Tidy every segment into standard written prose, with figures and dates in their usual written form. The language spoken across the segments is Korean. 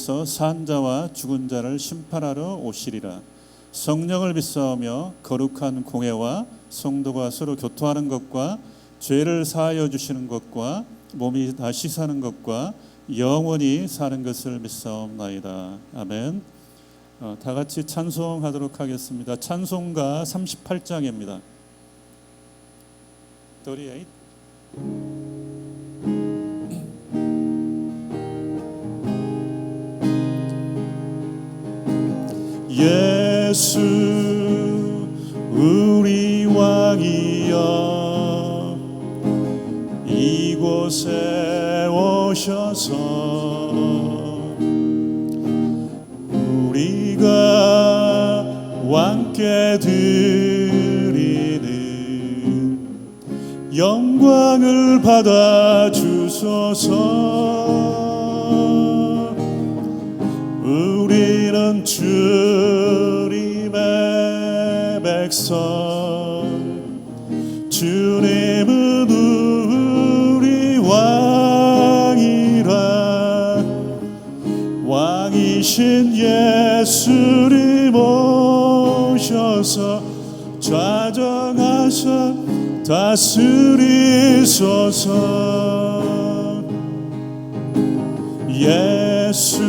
주께서 산 자와 죽은 자를 심판하러 오시리라. 성령을 믿사오며 거룩한 공회와 성도가 서로 교통하는 것과 죄를 사하여 주시는 것과 몸이 다시 사는 것과 영원히 사는 것을 믿사옵나이다. 아멘. 다 같이 찬송하도록 하겠습니다. 찬송가 38장입니다. 38. 예수 우리 왕이여 이곳에 오셔서 우리가 왕께 드리는 영광을 받아 주소서. 우리는 주님의 백성, 주님은 우리 왕이라. 왕이신 예수님 오셔서 좌정하사 다스리소서. 예수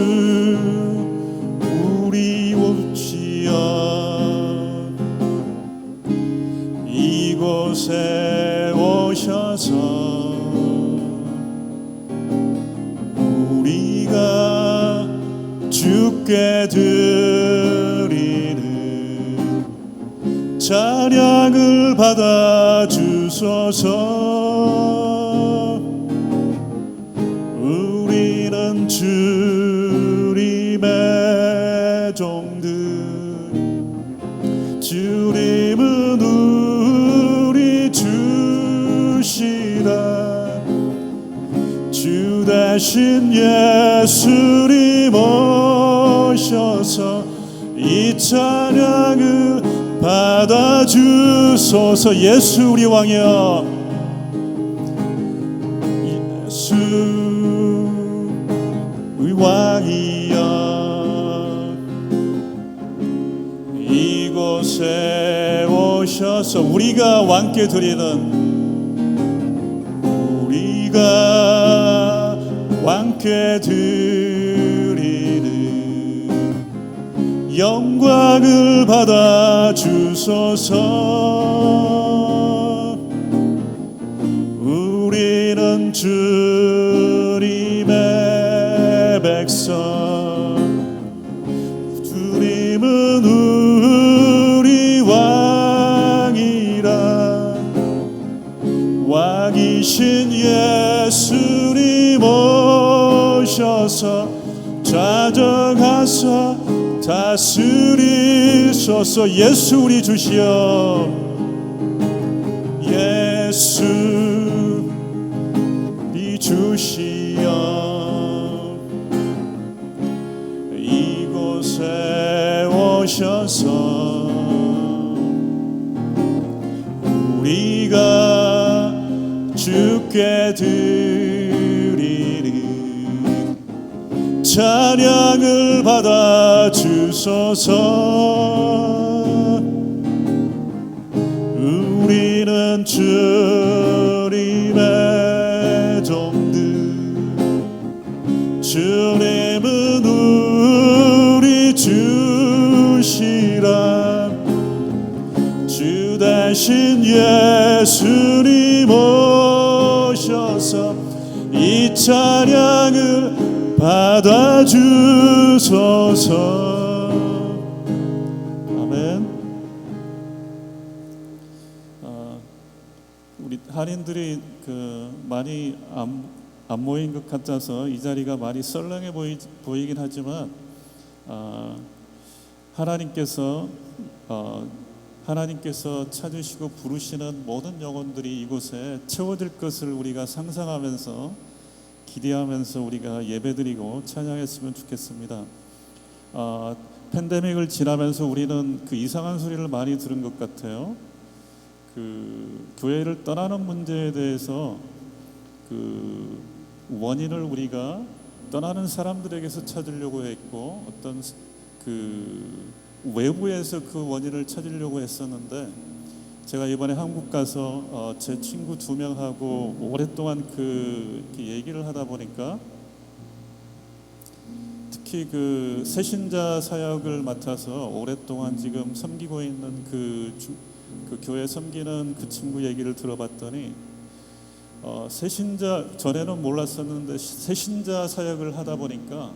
우리 오시여 이곳에 오셔서 우리가 주께 드리는 찬양을 받아 주소서. 우리는 주님의 종들, 주님은 우리 주시라. 주 대신 예수님 오셔서 이 찬양을 받아 주소서. 예수 우리 왕이여 예수 우리 왕이여 이곳에 오셔서 우리가 왕께 드리는 왕께 드리는 영광을 받아 주소서. 우리는 주님의 백성, 주님은 우리 왕이라. 왕이신 예수님 오셔서 좌정하사 다스리소서. 예수 우리 주시여 예수 우리 주시여 이곳에 오셔서 우리가 주께 드리는 찬양을 받아 주소서. 우리는 주님의 종들, 주님은 우리 주시라. 주 대신 예수님 오셔서 이 찬양을 받아 주소서. 아멘. 우리 한인들이 많이 안 모인 것 같아서 이 자리가 많이 썰렁해 보이긴 하지만 하나님께서 찾으시고 부르시는 모든 영혼들이 이곳에 채워질 것을 우리가 상상하면서 기대하면서 우리가 예배드리고 찬양했으면 좋겠습니다. 팬데믹을 지나면서 우리는 그 이상한 소리를 많이 들은 것 같아요. 그 교회를 떠나는 문제에 대해서 그 원인을 우리가 떠나는 사람들에게서 찾으려고 했고 어떤 그 외부에서 그 원인을 찾으려고 했었는데 제가 이번에 한국 가서 제 친구 2명하고 오랫동안 그 얘기를 하다 보니까 특히 그 새신자 사역을 맡아서 오랫동안 지금 섬기고 있는 그 교회 섬기는 그 친구 얘기를 들어봤더니 새신자, 전에는 몰랐었는데 새신자 사역을 하다 보니까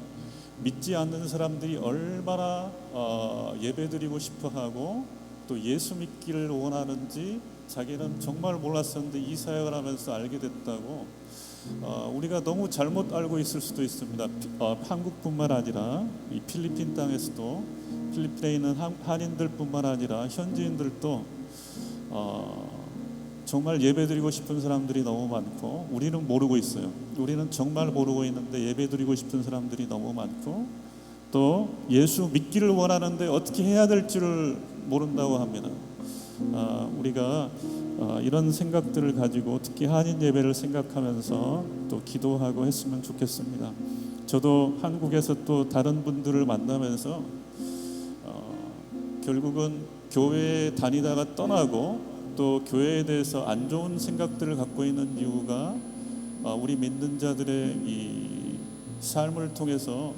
믿지 않는 사람들이 얼마나 예배드리고 싶어하고 또 예수 믿기를 원하는지 자기는 정말 몰랐었는데 이 사역을 하면서 알게 됐다고. 우리가 너무 잘못 알고 있을 수도 있습니다. 한국뿐만 아니라 이 필리핀 땅에서도, 필리핀에 있는 한인들뿐만 아니라 현지인들도 정말 예배드리고 싶은 사람들이 너무 많고, 우리는 모르고 있어요. 우리는 정말 모르고 있는데 예배드리고 싶은 사람들이 너무 많고, 또 예수 믿기를 원하는데 어떻게 해야 될지를 모른다고 합니다. 우리가 이런 생각들을 가지고 특히 한인 예배를 생각하면서 또 기도하고 했으면 좋겠습니다. 저도 한국에서 또 다른 분들을 만나면서 결국은 교회에 다니다가 떠나고 또 교회에 대해서 안 좋은 생각들을 갖고 있는 이유가 우리 믿는 자들의 이 삶을 통해서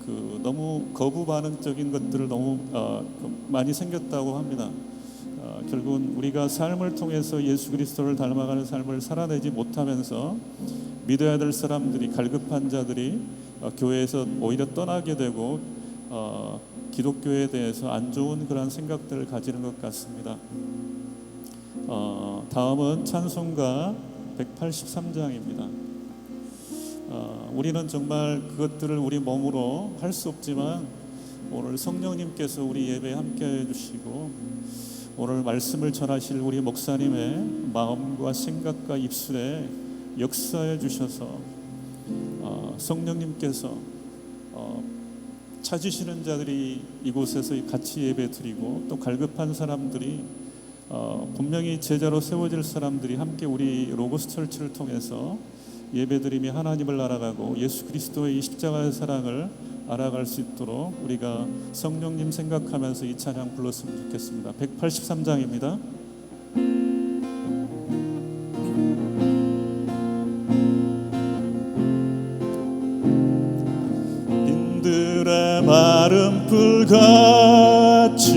그 너무 거부 반응적인 것들을 너무 많이 생겼다고 합니다. 결국은 우리가 삶을 통해서 예수 그리스도를 닮아가는 삶을 살아내지 못하면서 믿어야 될 사람들이, 갈급한 자들이 교회에서 오히려 떠나게 되고 기독교에 대해서 안 좋은 그런 생각들을 가지는 것 같습니다. 다음은 찬송가 183장입니다. 우리는 정말 그것들을 우리 몸으로 할 수 없지만 오늘 성령님께서 우리 예배에 함께해 주시고 오늘 말씀을 전하실 우리 목사님의 마음과 생각과 입술에 역사해 주셔서 성령님께서 찾으시는 자들이 이곳에서 같이 예배 드리고 또 갈급한 사람들이 분명히 제자로 세워질 사람들이 함께 우리 로고스 철치를 통해서 예배드리며 하나님을 알아가고 예수 그리스도의 이 십자가의 사랑을 알아갈 수 있도록 우리가 성령님 생각하면서 이 찬양 불렀으면 좋겠습니다. 183장입니다. 빈들의 마른 풀같이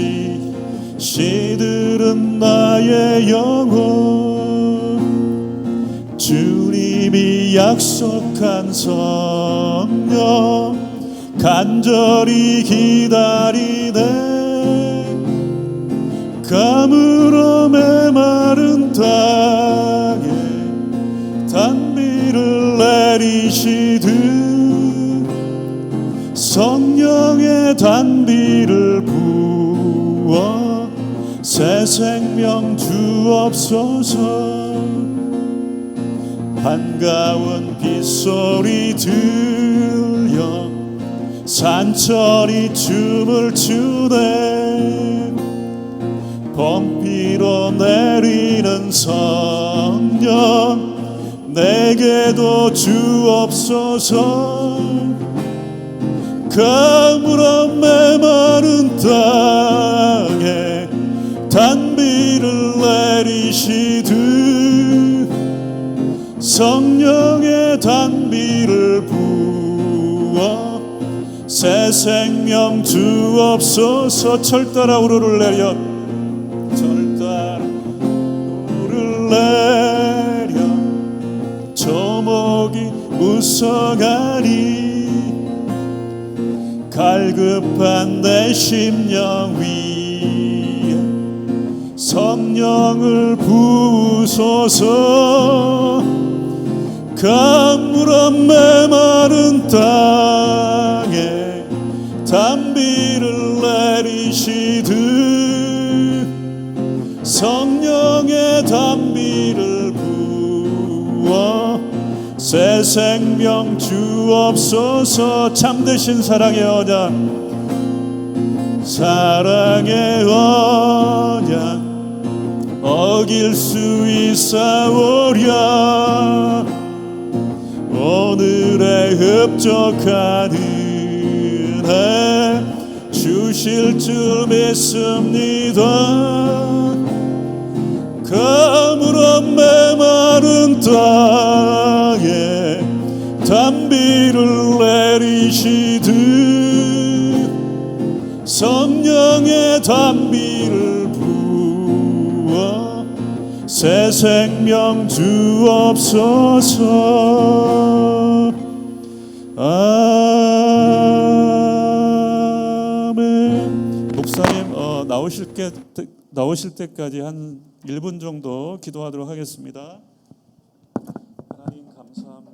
시들은 나의 영혼, 주님이 약속한 성령 간절히 기다리네. 가물어 메마른 땅에 단비를 내리시듯 성령의 단비를 부어 새 생명 주옵소서. 반가운 빗소리 들려 산천이 춤을 추네. 범피로 내리는 성령 내게도 주옵소서. 가물어 메마른 땅에 단비를 내리시듯 성령의 단비를 부어 새 생명 주옵소서. 철따라 우르를 내려, 철따라 우르를 내려 조목이 무성하니 갈급한 내 심령 위에 성령을 부으소서. 가물어 메마른 땅에 단비를 내리시듯 성령의 단비를 부어 새 생명 주옵소서. 참되신 사랑의 언약, 사랑의 언약 어길 수 있사오랴. 오늘의 흡족한 은혜 주실 줄 믿습니다. 가물어 메마른 땅에 단비를 내리시듯 성령의 단비를 부어 새 생명 주옵소서. 아멘. 목사님 나오실 때까지 한 1분 정도 기도하도록 하겠습니다. 하나님 감사합니다.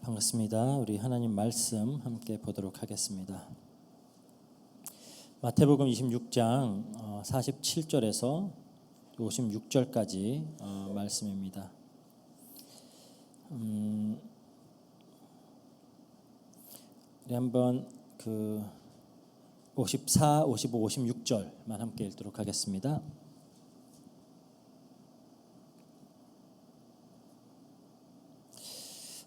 반갑습니다. 우리 하나님 말씀 함께 보도록 하겠습니다. 마태복음 26장 47절에서 56절까지 말씀입니다. 우리 한번 54, 55, 56절만 함께 읽도록 하겠습니다.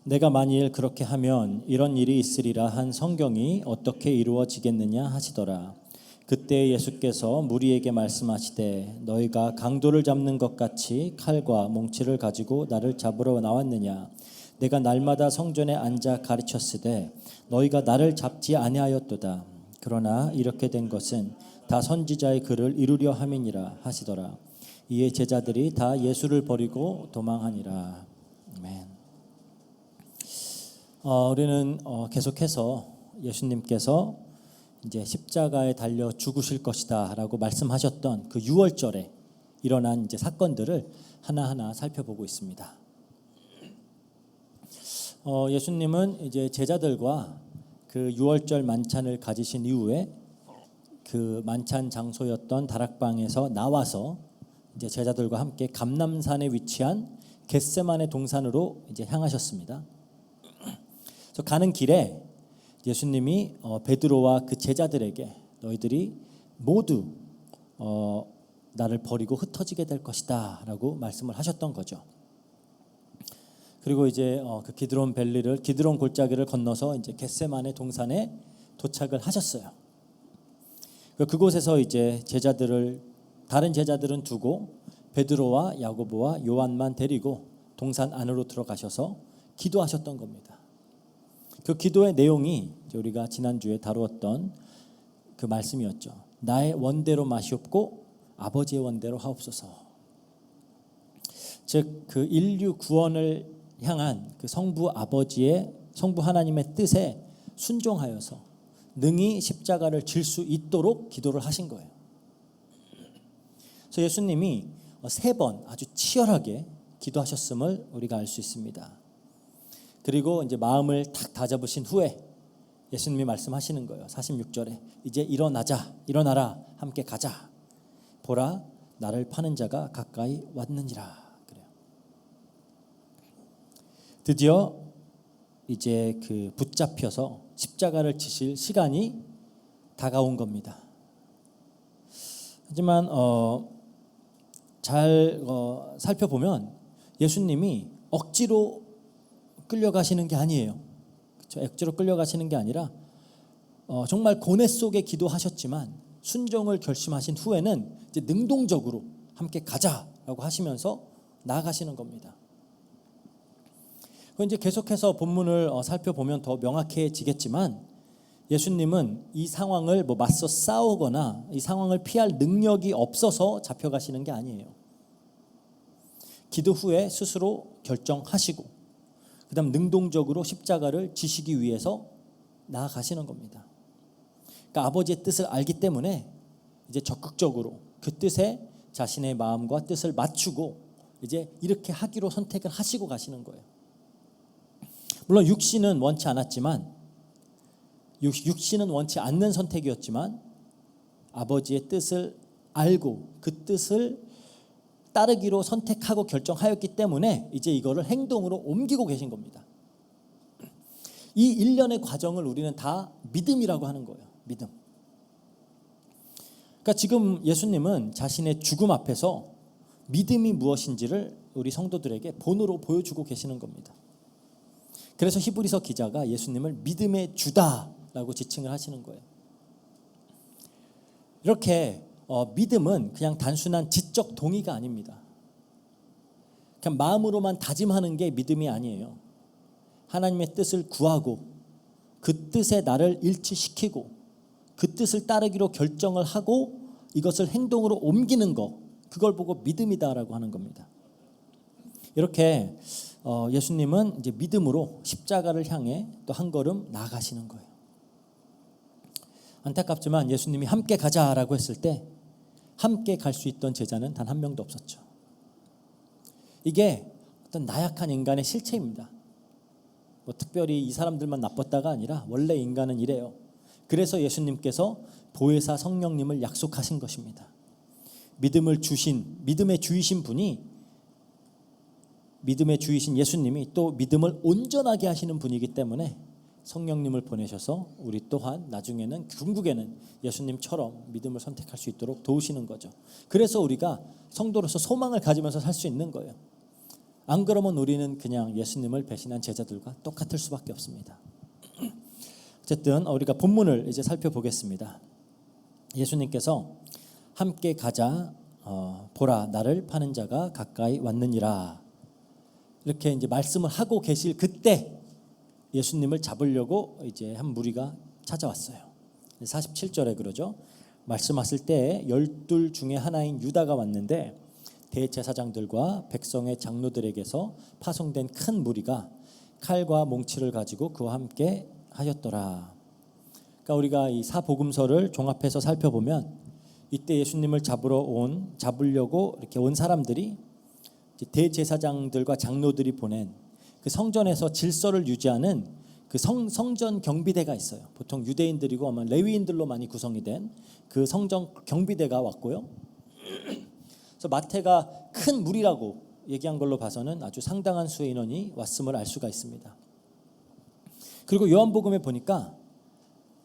내가 만일 그렇게 하면 이런 일이 있으리라 한 성경이 어떻게 이루어지겠느냐 하시더라. 그때 예수께서 무리에게 말씀하시되 너희가 강도를 잡는 것 같이 칼과 몽치를 가지고 나를 잡으러 나왔느냐. 내가 날마다 성전에 앉아 가르쳤으되 너희가 나를 잡지 아니하였도다. 그러나 이렇게 된 것은 다 선지자의 글을 이루려 함이니라 하시더라. 이에 제자들이 다 예수를 버리고 도망하니라. 아멘. 우리는 계속해서 예수님께서 이제 십자가에 달려 죽으실 것이다라고 말씀하셨던 그 6월절에 일어난 이제 사건들을 하나하나 살펴보고 있습니다. 예수님은 이제 제자들과 그 6월절 만찬을 가지신 이후에 그 만찬 장소였던 다락방에서 나와서 이제 제자들과 함께 감람산에 위치한 겟세마네 동산으로 이제 향하셨습니다. 그래서 가는 길에 예수님이 베드로와 그 제자들에게 너희들이 모두 나를 버리고 흩어지게 될 것이다라고 말씀을 하셨던 거죠. 그리고 이제 그 기드론 골짜기를 건너서 이제 겟세마네 동산에 도착을 하셨어요. 그곳에서 이제 다른 제자들은 두고 베드로와 야고보와 요한만 데리고 동산 안으로 들어가셔서 기도하셨던 겁니다. 그 기도의 내용이 우리가 지난주에 다루었던 그 말씀이었죠. 나의 원대로 마시옵고 아버지의 원대로 하옵소서. 즉 그 인류 구원을 향한 그 성부 하나님의 뜻에 순종하여서 능히 십자가를 질 수 있도록 기도를 하신 거예요. 그래서 예수님이 3번 아주 치열하게 기도하셨음을 우리가 알 수 있습니다. 그리고 이제 마음을 탁 다잡으신 후에 예수님이 말씀하시는 거예요. 46절에 이제 일어나라 함께 가자. 보라 나를 파는 자가 가까이 왔느니라. 그래요. 드디어 이제 그 붙잡혀서 십자가를 지실 시간이 다가온 겁니다. 하지만 잘 살펴보면 예수님이 억지로 끌려가시는 게 아니에요. 그렇죠? 억지로 끌려가시는 게 아니라 정말 고뇌 속에 기도하셨지만 순종을 결심하신 후에는 이제 능동적으로 함께 가자라고 하시면서 나아가시는 겁니다. 이제 계속해서 본문을 살펴보면 더 명확해지겠지만 예수님은 이 상황을 맞서 싸우거나 이 상황을 피할 능력이 없어서 잡혀가시는 게 아니에요. 기도 후에 스스로 결정하시고 그다음 능동적으로 십자가를 지시기 위해서 나아가시는 겁니다. 그러니까 아버지의 뜻을 알기 때문에 이제 적극적으로 그 뜻에 자신의 마음과 뜻을 맞추고 이제 이렇게 하기로 선택을 하시고 가시는 거예요. 물론 육신은 원치 않는 선택이었지만 아버지의 뜻을 알고 그 뜻을 따르기로 선택하고 결정하였기 때문에 이제 이거를 행동으로 옮기고 계신 겁니다. 이 일련의 과정을 우리는 다 믿음이라고 하는 거예요. 믿음. 그러니까 지금 예수님은 자신의 죽음 앞에서 믿음이 무엇인지를 우리 성도들에게 본으로 보여주고 계시는 겁니다. 그래서 히브리서 기자가 예수님을 믿음의 주다라고 지칭을 하시는 거예요. 이렇게 믿음은 그냥 단순한 지적 동의가 아닙니다. 그냥 마음으로만 다짐하는 게 믿음이 아니에요. 하나님의 뜻을 구하고 그 뜻에 나를 일치시키고 그 뜻을 따르기로 결정을 하고 이것을 행동으로 옮기는 것, 그걸 보고 믿음이다라고 하는 겁니다. 이렇게 예수님은 이제 믿음으로 십자가를 향해 또 한 걸음 나아가시는 거예요. 안타깝지만 예수님이 함께 가자라고 했을 때 함께 갈 수 있던 제자는 단 한 명도 없었죠. 이게 어떤 나약한 인간의 실체입니다. 뭐 특별히 이 사람들만 나빴다가 아니라 원래 인간은 이래요. 그래서 예수님께서 보혜사 성령님을 약속하신 것입니다. 믿음의 주이신 분이, 믿음의 주이신 예수님이 또 믿음을 온전하게 하시는 분이기 때문에 성령님을 보내셔서 우리 또한 나중에는 궁극에는 예수님처럼 믿음을 선택할 수 있도록 도우시는 거죠. 그래서 우리가 성도로서 소망을 가지면서 살 수 있는 거예요. 안 그러면 우리는 그냥 예수님을 배신한 제자들과 똑같을 수밖에 없습니다. 어쨌든 우리가 본문을 이제 살펴보겠습니다. 예수님께서 함께 가자, 보라 나를 파는 자가 가까이 왔느니라, 이렇게 이제 말씀을 하고 계실 그때 예수님을 잡으려고 이제 한 무리가 찾아왔어요. 47절에 그러죠. 말씀하실 때 12 중에 하나인 유다가 왔는데 대제사장들과 백성의 장로들에게서 파송된 큰 무리가 칼과 몽치를 가지고 그와 함께 하였더라. 그러니까 우리가 이 사복음서를 종합해서 살펴보면 이때 예수님을 잡으려고 이렇게 온 사람들이 대제사장들과 장로들이 보낸 그 성전에서 질서를 유지하는 그 성전 경비대가 있어요. 보통 유대인들이고 아마 레위인들로 많이 구성이 된 그 성전 경비대가 왔고요. 그래서 마태가 큰 무리라고 얘기한 걸로 봐서는 아주 상당한 수의 인원이 왔음을 알 수가 있습니다. 그리고 요한복음에 보니까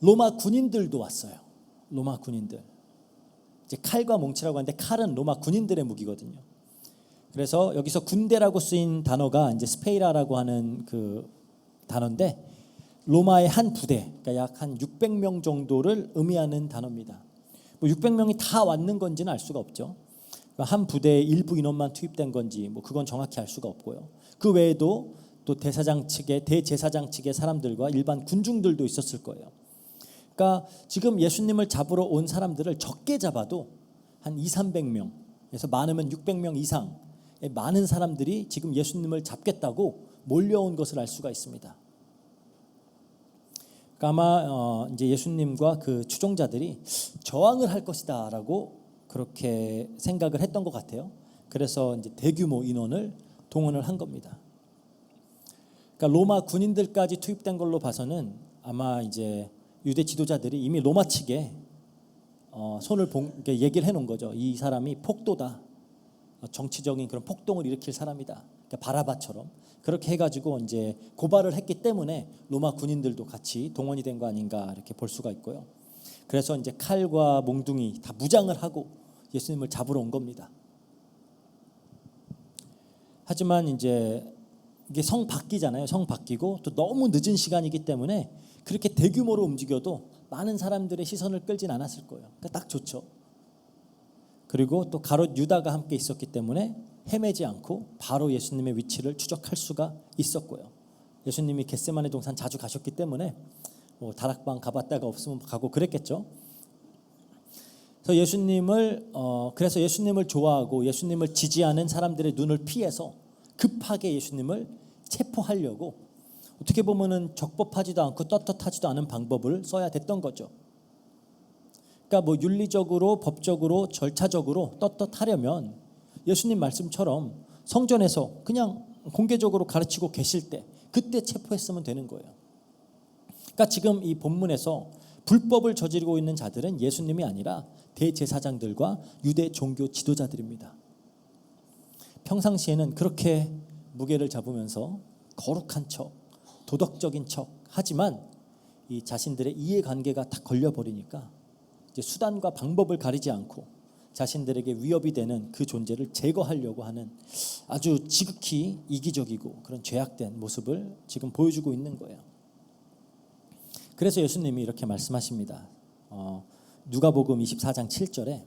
로마 군인들도 왔어요. 로마 군인들. 이제 칼과 몽치라고 하는데 칼은 로마 군인들의 무기거든요. 그래서 여기서 군대라고 쓰인 단어가 이제 스페이라라고 하는 그 단어인데 로마의 한 부대, 그러니까 약 한 600명 정도를 의미하는 단어입니다. 뭐 600명이 다 왔는 건지는 알 수가 없죠. 한 부대에 일부 인원만 투입된 건지 뭐 그건 정확히 알 수가 없고요. 그 외에도 또 대제사장 측의 사람들과 일반 군중들도 있었을 거예요. 그러니까 지금 예수님을 잡으러 온 사람들을 적게 잡아도 한 200~300명에서 많으면 600명 이상 많은 사람들이 지금 예수님을 잡겠다고 몰려온 것을 알 수가 있습니다. 그러니까 아마 이제 예수님과 그 추종자들이 저항을 할 것이다라고 그렇게 생각을 했던 것 같아요. 그래서 이제 대규모 인원을 동원을 한 겁니다. 그러니까 로마 군인들까지 투입된 걸로 봐서는 아마 이제 유대 지도자들이 이미 로마 측에 손을 얘기를 해놓은 거죠. 이 사람이 폭도다. 정치적인 그런 폭동을 일으킬 사람이다. 그러니까 바라바처럼 그렇게 해가지고 이제 고발을 했기 때문에 로마 군인들도 같이 동원이 된 거 아닌가 이렇게 볼 수가 있고요. 그래서 이제 칼과 몽둥이 다 무장을 하고 예수님을 잡으러 온 겁니다. 하지만 이제 이게 성 바뀌잖아요. 성 바뀌고 또 너무 늦은 시간이기 때문에 그렇게 대규모로 움직여도 많은 사람들의 시선을 끌진 않았을 거예요. 그러니까 딱 좋죠. 그리고 또 가롯 유다가 함께 있었기 때문에 헤매지 않고 바로 예수님의 위치를 추적할 수가 있었고요. 예수님이 겟세마네 동산 자주 가셨기 때문에 뭐 다락방 가봤다가 없으면 가고 그랬겠죠. 그래서 그래서 예수님을 좋아하고 예수님을 지지하는 사람들의 눈을 피해서 급하게 예수님을 체포하려고 어떻게 보면은 적법하지도 않고 떳떳하지도 않은 방법을 써야 됐던 거죠. 그러니까 뭐 윤리적으로, 법적으로, 절차적으로 떳떳하려면 예수님 말씀처럼 성전에서 그냥 공개적으로 가르치고 계실 때 그때 체포했으면 되는 거예요. 그러니까 지금 이 본문에서 불법을 저지르고 있는 자들은 예수님이 아니라 대제사장들과 유대 종교 지도자들입니다. 평상시에는 그렇게 무게를 잡으면서 거룩한 척, 도덕적인 척 하지만 이 자신들의 이해관계가 다 걸려버리니까 이제 수단과 방법을 가리지 않고 자신들에게 위협이 되는 그 존재를 제거하려고 하는 아주 지극히 이기적이고 그런 죄악된 모습을 지금 보여주고 있는 거예요. 그래서 예수님이 이렇게 말씀하십니다. 누가복음 24장 7절에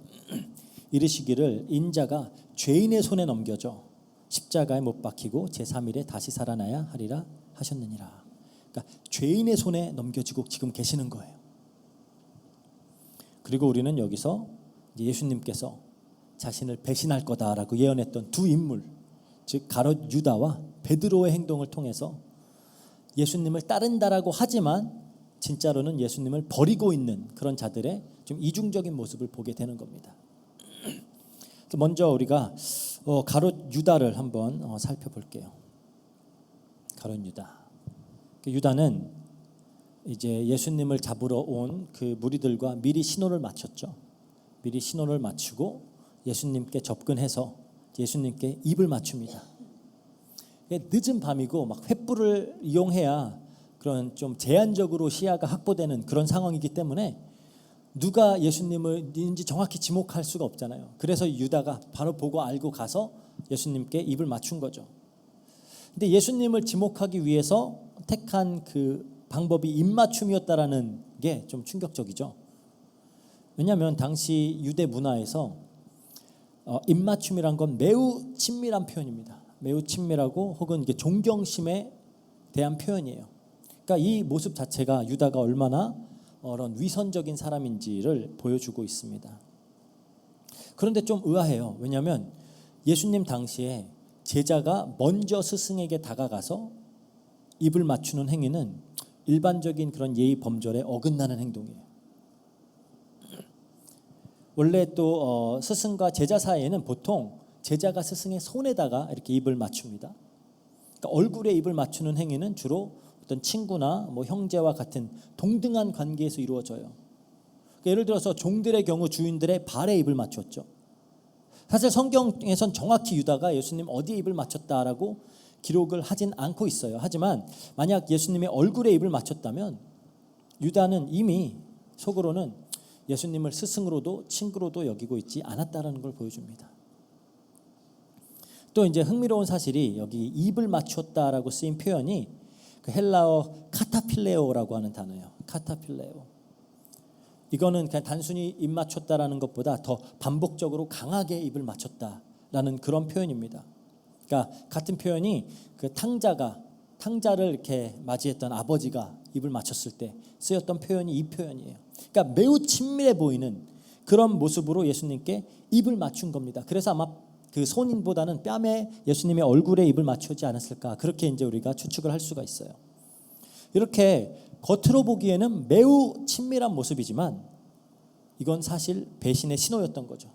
이르시기를 인자가 죄인의 손에 넘겨져 십자가에 못 박히고 제3일에 다시 살아나야 하리라 하셨느니라. 그러니까 죄인의 손에 넘겨지고 지금 계시는 거예요. 그리고 우리는 여기서 예수님께서 자신을 배신할 거다라고 예언했던 두 인물, 즉 가룟 유다와 베드로의 행동을 통해서 예수님을 따른다라고 하지만 진짜로는 예수님을 버리고 있는 그런 자들의 좀 이중적인 모습을 보게 되는 겁니다. 먼저 우리가 가룟 유다를 한번 살펴볼게요. 가룟 유다. 유다는 이제 예수님을 잡으러 온 그 무리들과 미리 신호를 맞췄죠. 미리 신호를 맞추고 예수님께 접근해서 예수님께 입을 맞춥니다. 늦은 밤이고 막 횃불을 이용해야 그런 좀 제한적으로 시야가 확보되는 그런 상황이기 때문에 누가 예수님인지 정확히 지목할 수가 없잖아요. 그래서 유다가 바로 보고 알고 가서 예수님께 입을 맞춘 거죠. 근데 예수님을 지목하기 위해서 택한 그 방법이 입맞춤이었다라는 게 좀 충격적이죠. 왜냐하면 당시 유대 문화에서 입맞춤이란 건 매우 친밀한 표현입니다. 매우 친밀하고 혹은 이게 존경심에 대한 표현이에요. 그러니까 이 모습 자체가 유다가 얼마나 그런 위선적인 사람인지를 보여주고 있습니다. 그런데 좀 의아해요. 왜냐하면 예수님 당시에 제자가 먼저 스승에게 다가가서 입을 맞추는 행위는 일반적인 그런 예의 범절에 어긋나는 행동이에요. 원래 또 스승과 제자 사이에는 보통 제자가 스승의 손에다가 이렇게 입을 맞춥니다. 그러니까 얼굴에 입을 맞추는 행위는 주로 어떤 친구나 뭐 형제와 같은 동등한 관계에서 이루어져요. 그러니까 예를 들어서 종들의 경우 주인들의 발에 입을 맞췄죠. 사실 성경에선 정확히 유다가 예수님 어디에 입을 맞췄다라고 기록을 하진 않고 있어요. 하지만 만약 예수님의 얼굴에 입을 맞췄다면 유다는 이미 속으로는 예수님을 스승으로도 친구로도 여기고 있지 않았다라는 걸 보여줍니다. 또 이제 흥미로운 사실이 여기 입을 맞췄다라고 쓰인 표현이 그 헬라어 카타필레오라고 하는 단어예요. 카타필레오. 이거는 그냥 단순히 입 맞췄다라는 것보다 더 반복적으로 강하게 입을 맞췄다라는 그런 표현입니다. 그러니까 같은 표현이 그 탕자를 이렇게 맞이했던 아버지가 입을 맞췄을 때 쓰였던 표현이 이 표현이에요. 그러니까 매우 친밀해 보이는 그런 모습으로 예수님께 입을 맞춘 겁니다. 그래서 아마 그 손인보다는 뺨에 예수님의 얼굴에 입을 맞추지 않았을까, 그렇게 이제 우리가 추측을 할 수가 있어요. 이렇게 겉으로 보기에는 매우 친밀한 모습이지만 이건 사실 배신의 신호였던 거죠.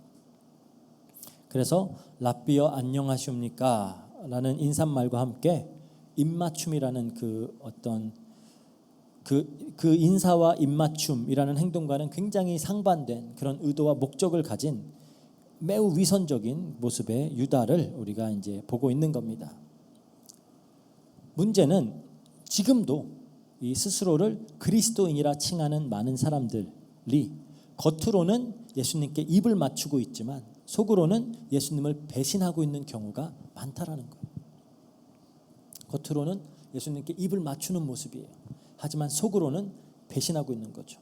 그래서 랍비여 안녕하십니까 라는 인사말과 함께 입맞춤이라는 그 어떤 그 인사와 입맞춤이라는 행동과는 굉장히 상반된 그런 의도와 목적을 가진 매우 위선적인 모습의 유다를 우리가 이제 보고 있는 겁니다. 문제는 지금도 이 스스로를 그리스도인이라 칭하는 많은 사람들이 겉으로는 예수님께 입을 맞추고 있지만 속으로는 예수님을 배신하고 있는 경우가 많다라는 거예요. 겉으로는 예수님께 입을 맞추는 모습이에요. 하지만 속으로는 배신하고 있는 거죠.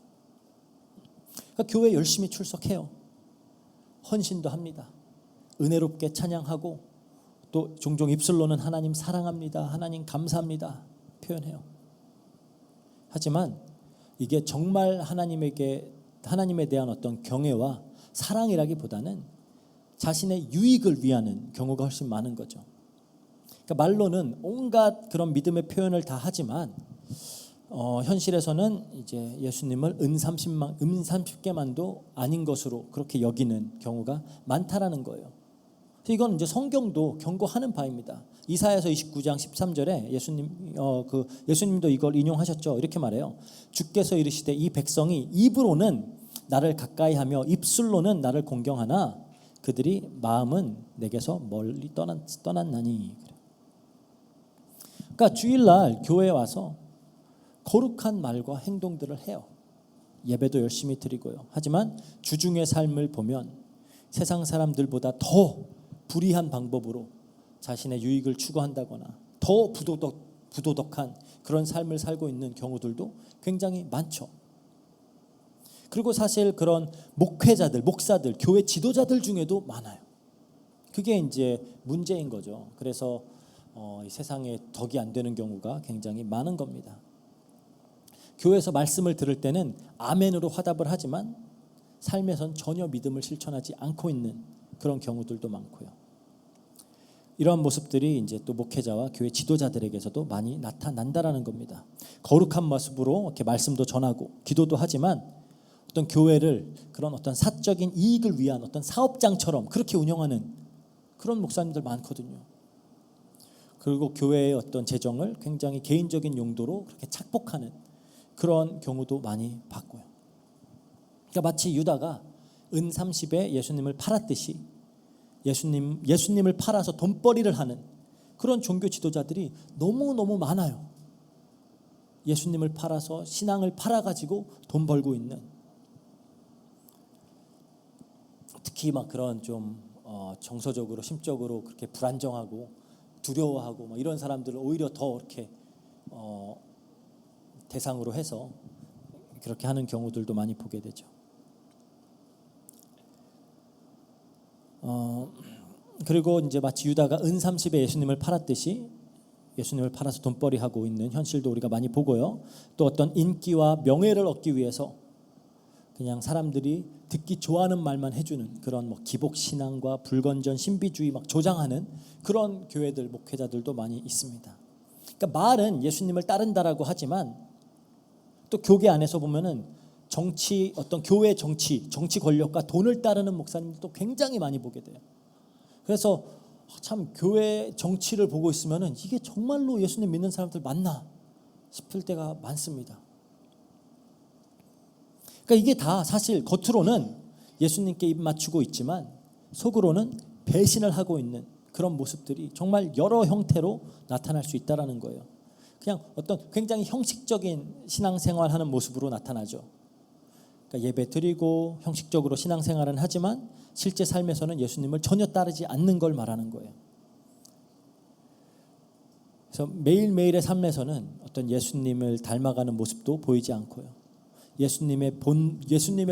그러니까 교회 열심히 출석해요. 헌신도 합니다. 은혜롭게 찬양하고 또 종종 입술로는 하나님 사랑합니다, 하나님 감사합니다 표현해요. 하지만 이게 정말 하나님에 대한 어떤 경외와 사랑이라기보다는 자신의 유익을 위하는 경우가 훨씬 많은 거죠. 그러니까 말로는 온갖 그런 믿음의 표현을 다 하지만 현실에서는 이제 예수님을 은 30개만도 아닌 것으로 그렇게 여기는 경우가 많다라는 거예요. 이건 이제 성경도 경고하는 바입니다. 이사야서 29장 13절에 예수님도 이걸 인용하셨죠. 이렇게 말해요. 주께서 이르시되 이 백성이 입으로는 나를 가까이하며 입술로는 나를 공경하나 그들이 마음은 내게서 멀리 떠났나니. 그러니까 주일날 교회에 와서 거룩한 말과 행동들을 해요. 예배도 열심히 드리고요. 하지만 주중의 삶을 보면 세상 사람들보다 더 불의한 방법으로 자신의 유익을 추구한다거나 더 부도덕한 그런 삶을 살고 있는 경우들도 굉장히 많죠. 그리고 사실 그런 목회자들, 목사들, 교회 지도자들 중에도 많아요. 그게 이제 문제인 거죠. 그래서 이 세상에 덕이 안 되는 경우가 굉장히 많은 겁니다. 교회에서 말씀을 들을 때는 아멘으로 화답을 하지만 삶에선 전혀 믿음을 실천하지 않고 있는 그런 경우들도 많고요. 이러한 모습들이 이제 또 목회자와 교회 지도자들에게서도 많이 나타난다라는 겁니다. 거룩한 모습으로 이렇게 말씀도 전하고 기도도 하지만 어떤 교회를 그런 어떤 사적인 이익을 위한 어떤 사업장처럼 그렇게 운영하는 그런 목사님들 많거든요. 그리고 교회의 어떤 재정을 굉장히 개인적인 용도로 그렇게 착복하는 그런 경우도 많이 봤고요. 그러니까 마치 유다가 은 30에 예수님을 팔았듯이 예수님을 팔아서 돈벌이를 하는 그런 종교 지도자들이 너무너무 많아요. 예수님을 팔아서 신앙을 팔아가지고 돈 벌고 있는, 특히 막 그런 좀 정서적으로 심적으로 그렇게 불안정하고 두려워하고 막 이런 사람들을 오히려 더 이렇게 대상으로 해서 그렇게 하는 경우들도 많이 보게 되죠. 그리고 이제 마치 유다가 은 30에 예수님을 팔았듯이 예수님을 팔아서 돈벌이하고 있는 현실도 우리가 많이 보고요. 또 어떤 인기와 명예를 얻기 위해서 그냥 사람들이 듣기 좋아하는 말만 해주는 그런 뭐 기복 신앙과 불건전 신비주의 막 조장하는 그런 교회들 목회자들도 많이 있습니다. 그러니까 말은 예수님을 따른다라고 하지만 또 교계 안에서 보면은 정치, 어떤 교회 정치 권력과 돈을 따르는 목사님들도 굉장히 많이 보게 돼요. 그래서 참 교회 정치를 보고 있으면은 이게 정말로 예수님 믿는 사람들 맞나 싶을 때가 많습니다. 그러니까 이게 다 사실 겉으로는 예수님께 입 맞추고 있지만 속으로는 배신을 하고 있는 그런 모습들이 정말 여러 형태로 나타날 수 있다라는 거예요. 그냥 어떤 굉장히 형식적인 신앙생활하는 모습으로 나타나죠. 그러니까 예배 드리고 형식적으로 신앙생활은 하지만 실제 삶에서는 예수님을 전혀 따르지 않는 걸 말하는 거예요. 그래서 매일매일의 삶에서는 어떤 예수님을 닮아가는 모습도 보이지 않고요. 예수님의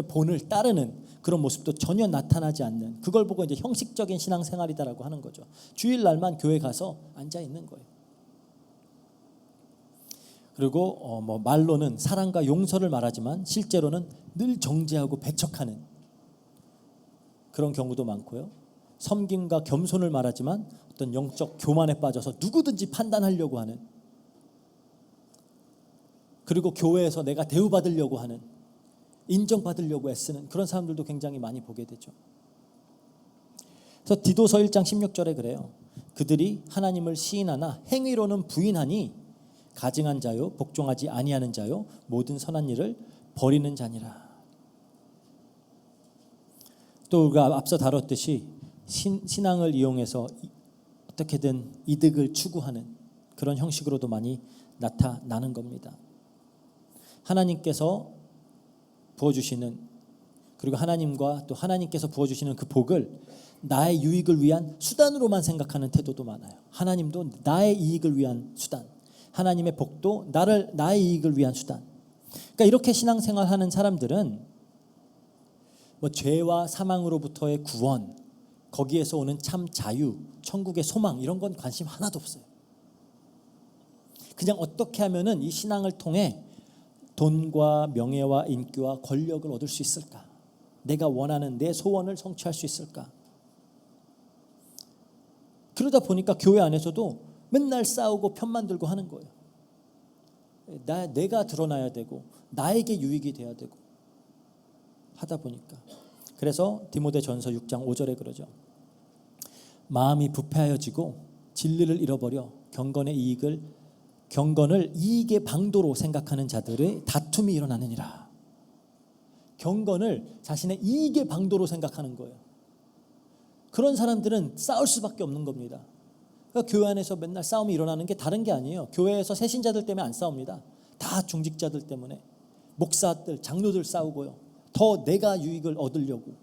본을 따르는 그런 모습도 전혀 나타나지 않는, 그걸 보고 이제 형식적인 신앙생활이다라고 하는 거죠. 주일날만 교회 가서 앉아 있는 거예요. 그리고 뭐 말로는 사랑과 용서를 말하지만 실제로는 늘 정죄하고 배척하는 그런 경우도 많고요. 섬김과 겸손을 말하지만 어떤 영적 교만에 빠져서 누구든지 판단하려고 하는, 그리고 교회에서 내가 대우받으려고 하는, 인정받으려고 애쓰는 그런 사람들도 굉장히 많이 보게 되죠. 그래서 디도서 1장 16절에 그래요. 그들이 하나님을 시인하나 행위로는 부인하니 가증한 자요 복종하지 아니하는 자요 모든 선한 일을 버리는 자니라. 또 우리가 앞서 다뤘듯이 신앙을 이용해서 어떻게든 이득을 추구하는 그런 형식으로도 많이 나타나는 겁니다. 하나님께서 부어주시는, 그리고 하나님과 또 하나님께서 부어주시는 그 복을 나의 유익을 위한 수단으로만 생각하는 태도도 많아요. 하나님도 나의 이익을 위한 수단, 하나님의 복도 나의 이익을 위한 수단. 그러니까 이렇게 신앙생활하는 사람들은 뭐 죄와 사망으로부터의 구원, 거기에서 오는 참 자유, 천국의 소망 이런 건 관심 하나도 없어요. 그냥 어떻게 하면은 이 신앙을 통해 돈과 명예와 인기와 권력을 얻을 수 있을까? 내가 원하는 내 소원을 성취할 수 있을까? 그러다 보니까 교회 안에서도 맨날 싸우고 편만 들고 하는 거예요. 내가 드러나야 되고 나에게 유익이 돼야 되고 하다 보니까. 그래서 디모데전서 6장 5절에 그러죠. 마음이 부패하여지고 진리를 잃어버려 경건을 이익의 방도로 생각하는 자들의 다툼이 일어나느니라. 경건을 자신의 이익의 방도로 생각하는 거예요. 그런 사람들은 싸울 수밖에 없는 겁니다. 그러니까 교회 안에서 맨날 싸움이 일어나는 게 다른 게 아니에요. 교회에서 새신자들 때문에 안 싸웁니다. 다 중직자들 때문에. 목사들, 장로들 싸우고요. 더 내가 유익을 얻으려고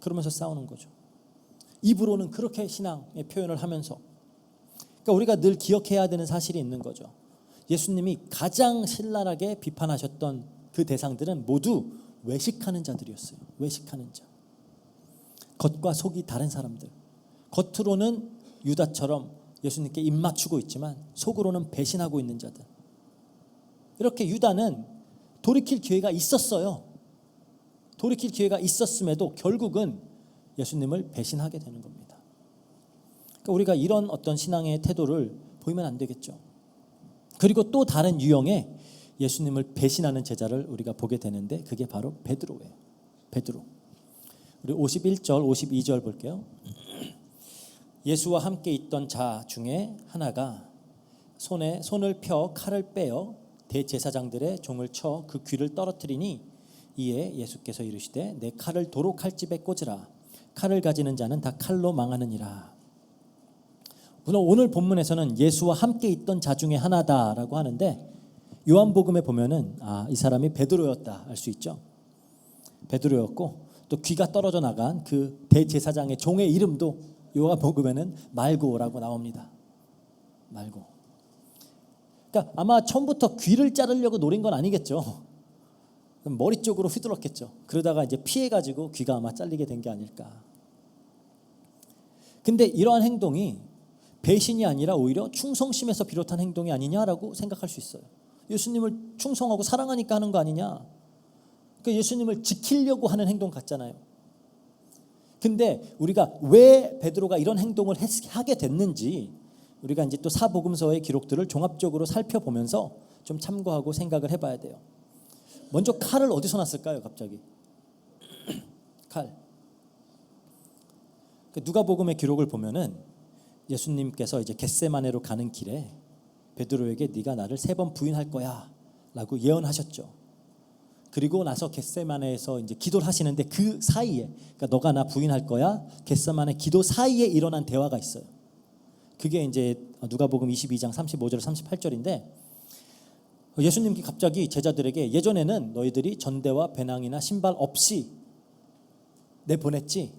그러면서 싸우는 거죠. 입으로는 그렇게 신앙의 표현을 하면서. 그러니까 우리가 늘 기억해야 되는 사실이 있는 거죠. 예수님이 가장 신랄하게 비판하셨던 그 대상들은 모두 외식하는 자들이었어요. 외식하는 자. 겉과 속이 다른 사람들. 겉으로는 유다처럼 예수님께 입 맞추고 있지만 속으로는 배신하고 있는 자들. 이렇게 유다는 돌이킬 기회가 있었어요. 돌이킬 기회가 있었음에도 결국은 예수님을 배신하게 되는 겁니다. 그러니까 우리가 이런 어떤 신앙의 태도를 보이면 안 되겠죠. 그리고 또 다른 유형의 예수님을 배신하는 제자를 우리가 보게 되는데 그게 바로 베드로예요. 베드로. 우리 51절, 52절 볼게요. 예수와 함께 있던 자 중에 하나가 손을 펴 칼을 빼어 대제사장들의 종을 쳐 그 귀를 떨어뜨리니 이에 예수께서 이르시되 내 칼을 도로 칼집에 꽂으라. 칼을 가지는 자는 다 칼로 망하느니라. 물론 오늘 본문에서는 예수와 함께 있던 자 중에 하나다라고 하는데 요한복음에 보면은 이 사람이 베드로였다 알 수 있죠. 베드로였고 또 귀가 떨어져 나간 그 대제사장의 종의 이름도 요한복음에는 말고라고 나옵니다. 말고. 그러니까 아마 처음부터 귀를 자르려고 노린 건 아니겠죠. 머리 쪽으로 휘둘렀겠죠. 그러다가 이제 피해가지고 귀가 아마 잘리게 된 게 아닐까. 근데 이러한 행동이 배신이 아니라 오히려 충성심에서 비롯한 행동이 아니냐라고 생각할 수 있어요. 예수님을 충성하고 사랑하니까 하는 거 아니냐. 그러니까 예수님을 지키려고 하는 행동 같잖아요. 근데 우리가 왜 베드로가 이런 행동을 하게 됐는지 우리가 이제 또 사복음서의 기록들을 종합적으로 살펴보면서 좀 참고하고 생각을 해봐야 돼요. 먼저 칼을 어디서 났을까요, 갑자기? 칼. 누가복음의 기록을 보면은 예수님께서 이제 겟세마네로 가는 길에 베드로에게 네가 나를 3번 부인할 거야라고 예언하셨죠. 그리고 나서 겟세마네에서 이제 기도를 하시는데 그 사이에, 그러니까 너가 나 부인할 거야, 겟세마네 기도 사이에 일어난 대화가 있어요. 그게 이제 누가복음 22장 35절 38절인데 예수님께 갑자기 제자들에게 예전에는 너희들이 전대와 배낭이나 신발 없이 내보냈지.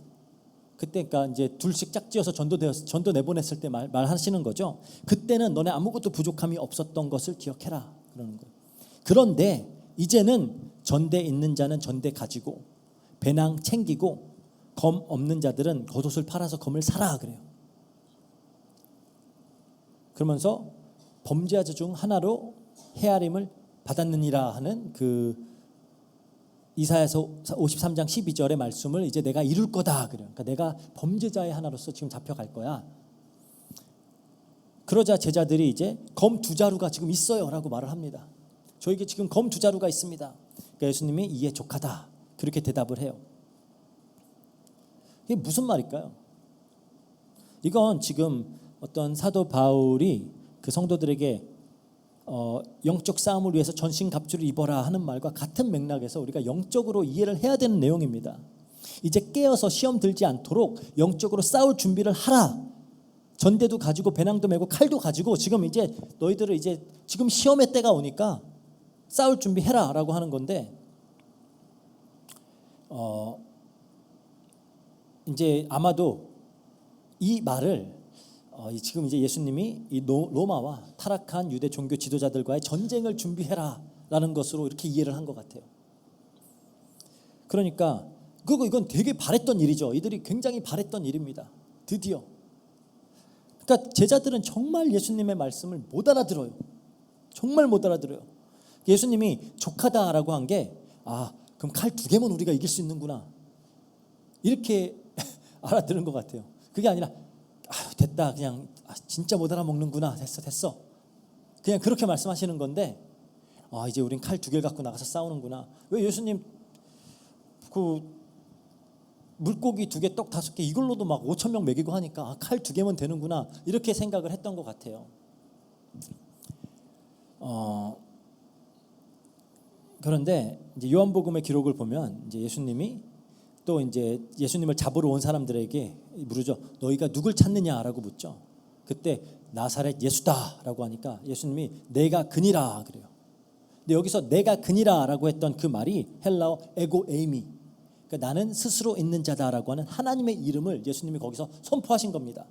그때 그러니까 이제 둘씩 짝지어서 전도 내보냈을 때 말하시는 거죠. 그때는 너네 아무것도 부족함이 없었던 것을 기억해라 그러는 거예요. 그런데 이제는 전대 있는 자는 전대 가지고 배낭 챙기고 검 없는 자들은 겉옷을 팔아서 검을 사라 그래요. 그러면서 범죄자 중 하나로 헤아림을 받았느니라 하는 그 이사야서 53장 12절의 말씀을 이제 내가 이룰 거다 그래요. 그러니까 내가 범죄자의 하나로서 지금 잡혀갈 거야. 그러자 제자들이 이제 검 2자루가 지금 있어요라고 말을 합니다. 저에게 지금 검 2자루가 있습니다. 그러니까 예수님이 이에 족하다 그렇게 대답을 해요. 이게 무슨 말일까요? 이건 지금 어떤 사도 바울이 그 성도들에게 영적 싸움을 위해서 전신갑주를 입어라 하는 말과 같은 맥락에서 우리가 영적으로 이해를 해야 되는 내용입니다. 이제 깨어서 시험 들지 않도록 영적으로 싸울 준비를 하라. 전대도 가지고 배낭도 메고 칼도 가지고 지금 이제 너희들을 이제 지금 시험의 때가 오니까 싸울 준비해라라고 하는 건데 이제 아마도 이 말을 지금 이제 예수님이 이 로마와 타락한 유대 종교 지도자들과의 전쟁을 준비해라라는 것으로 이렇게 이해를 한 것 같아요. 그러니까 이건 되게 바랬던 일이죠. 이들이 굉장히 바랬던 일입니다. 드디어. 그러니까 제자들은 정말 예수님의 말씀을 못 알아들어요. 정말 못 알아들어요. 예수님이 족하다라고 한 게 그럼 칼 2개면 우리가 이길 수 있는구나 이렇게 알아들은 것 같아요. 그게 아니라 됐다 그냥 진짜 못 알아먹는구나 됐어 그냥 그렇게 말씀하시는 건데 이제 우린 칼 2개를 갖고 나가서 싸우는구나. 왜 예수님 그 물고기 2개 떡 5개 이걸로도 막 5,000명 먹이고 하니까 칼 2개면 되는구나 이렇게 생각을 했던 것 같아요. 그런데 이제 요한복음의 기록을 보면 이제 예수님이 또 이제 예수님을 잡으러 온 사람들에게 물으죠. 너희가 누굴 찾느냐라고 묻죠. 그때 나사렛 예수다라고 하니까 예수님이 내가 그니라 그래요. 근데 여기서 내가 그니라라고 했던 그 말이 헬라어 에고 에이미, 그러니까 나는 스스로 있는 자다라고 하는 하나님의 이름을 예수님이 거기서 선포하신 겁니다.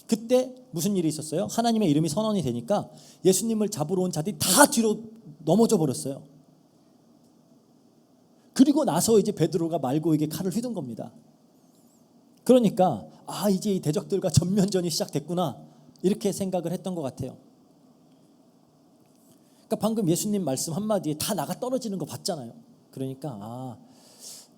그때 무슨 일이 있었어요? 하나님의 이름이 선언이 되니까 예수님을 잡으러 온 자들이 다 뒤로 넘어져 버렸어요. 그리고 나서 이제 베드로가 말고에게 칼을 휘둔 겁니다. 그러니까 이제 이 대적들과 전면전이 시작됐구나 이렇게 생각을 했던 것 같아요. 그러니까 방금 예수님 말씀 한마디에 다 나가 떨어지는 거 봤잖아요. 그러니까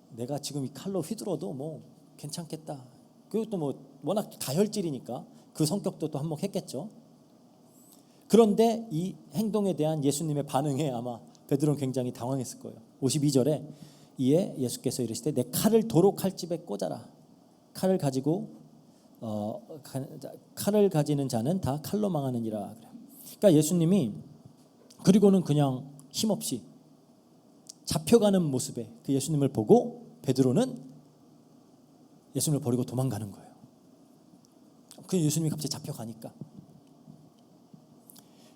내가 지금 이 칼로 휘둘러도 뭐 괜찮겠다. 그리고 또 뭐 워낙 다혈질이니까 그 성격도 또 한몫했겠죠. 그런데 이 행동에 대한 예수님의 반응에 아마 베드로는 굉장히 당황했을 거예요. 52절에 이에 예수께서 이르시되 내 칼을 도로 칼집에 꽂아라. 칼을 가지는 자는 다 칼로 망하느니라. 그러니까 예수님이 그리고는 그냥 힘없이 잡혀가는 모습에 그 예수님을 보고 베드로는 예수님을 버리고 도망가는 거예요. 그 예수님이 갑자기 잡혀가니까.